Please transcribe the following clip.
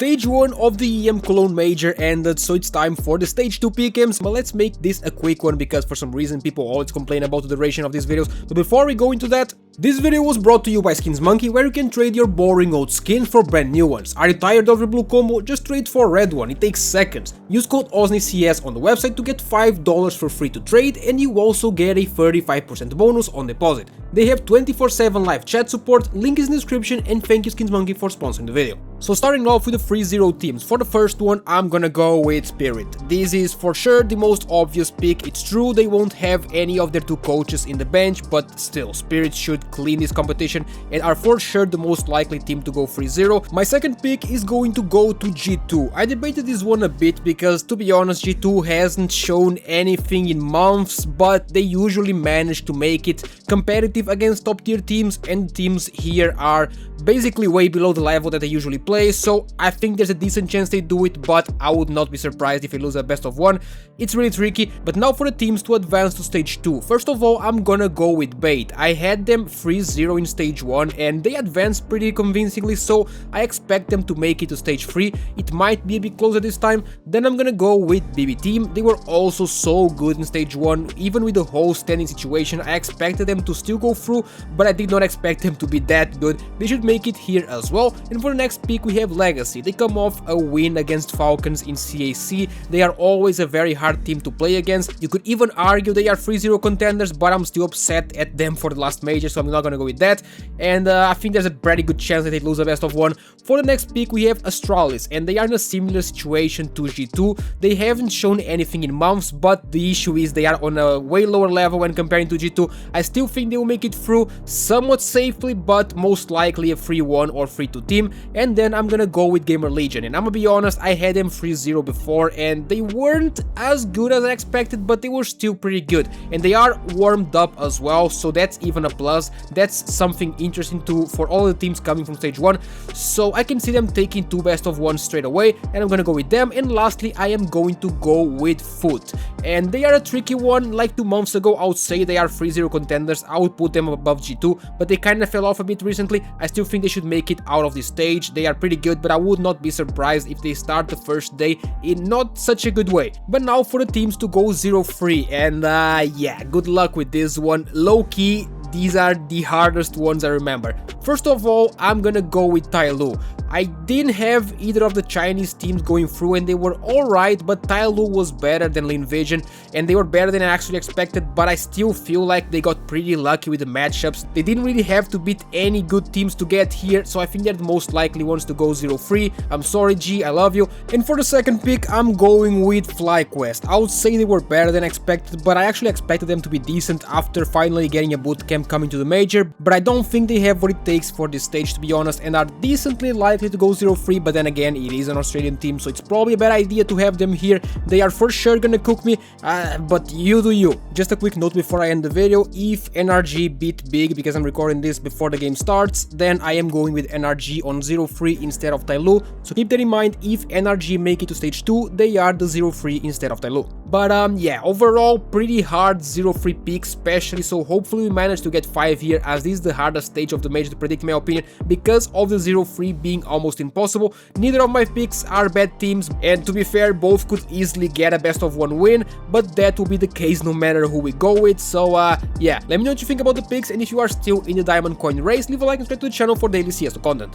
Stage 1 of the IEM Cologne Major ended, so it's time for the Stage 2 Pickems, but let's make this a quick one because for some reason people always complain about the duration of these videos. But before we go into that, this video was brought to you by Skins Monkey, where you can trade your boring old skins for brand new ones. Are you tired of your blue combo? Just trade for a red one, it takes seconds. Use code OSNICS on the website to get $5 for free to trade, and you also get a 35% bonus on deposit. They have 24/7 live chat support, link is in the description, and thank you Skins Monkey for sponsoring the video. So starting off with the 3-0 teams, for the first one I'm gonna go with Spirit. This is for sure the most obvious pick. It's true they won't have any of their two coaches in the bench, but still, Spirit should clean this competition and are for sure the most likely team to go 3-0. My second pick is going to go to G2. I debated this one a bit because, to be honest, G2 hasn't shown anything in months, but they usually manage to make it competitive against top tier teams, and teams here are basically way below the level that they usually play, so I think there's a decent chance they do it, but I would not be surprised if they lose a best of one. It's really tricky. But now for the teams to advance to stage 2. First of all, I'm gonna go with Bait. I had them 3-0 in stage 1 and they advanced pretty convincingly, so I expect them to make it to stage 3. It might be a bit closer this time. Then I'm gonna go with BB Team. They were also so good in stage 1, even with the whole standing situation. I expected them to still go through, but I did not expect them to be that good. They should make it here as well. And for the next pick we have Legacy. They come off a win against Falcons in CAC. They are always a very hard team to play against. You could even argue they are 3-0 contenders, but I'm still upset at them for the last major, so I'm not gonna go with that. And I think there's a pretty good chance that they lose a best of one. For the next pick we have Astralis, and they are in a similar situation to G2. They haven't shown anything in months, but the issue is they are on a way lower level when comparing to G2. I still think they will make it through somewhat safely, but most likely a 3-1 or 3-2 team. And then I'm gonna go with Gamer Legion, and I'm gonna be honest, I had them 3-0 before and they weren't as good as I expected, but they were still pretty good, and they are warmed up as well, so that's even a plus. That's something interesting too for all the teams coming from stage 1, so I can see them taking 2 best of 1 straight away, and I'm gonna go with them. And lastly, I am going to go with Foot, and they are a tricky one. Like 2 months ago I would say they are 3-0 contenders, I would put them above G2, but they kind of fell off a bit recently. I still think they should make it out of this stage. They are pretty good, but I would not be surprised if they start the first day in not such a good way. But now for the teams to go 0-3, and yeah, good luck with this one. Low-key, these are the hardest ones I remember. First of all, I'm gonna go with Tyloo. I didn't have either of the Chinese teams going through, and they were alright, but Tyloo was better than Lin Vision, and they were better than I actually expected, but I still feel like they got pretty lucky with the matchups. They didn't really have to beat any good teams to get here, so I think they're the most likely ones to go 0-3. I'm sorry G, I love you. And for the second pick, I'm going with FlyQuest. I would say they were better than expected, but I actually expected them to be decent after finally getting a bootcamp coming to the major, but I don't think they have what it takes for this stage, to be honest, and are decently likely to go 0-3, but then again, it is an Australian team, so it's probably a bad idea to have them here. They are for sure gonna cook me, but you do you. Just a quick note before I end the video: if NRG beat big, because I'm recording this before the game starts, then I am going with NRG on 0-3 instead of Tyloo, so keep that in mind. If NRG make it to stage 2, they are the 0-3 instead of Tyloo. But yeah, overall pretty hard 0-3 pick, especially, so hopefully we manage to get 5 here, as this is the hardest stage of the major to predict in my opinion, because of the 0-3 being almost impossible. Neither of my picks are bad teams, and to be fair, both could easily get a best of 1 win, but that will be the case no matter who we go with. So yeah, let me know what you think about the picks, and if you are still in the diamond coin race, leave a like and subscribe to the channel for daily CS2 content.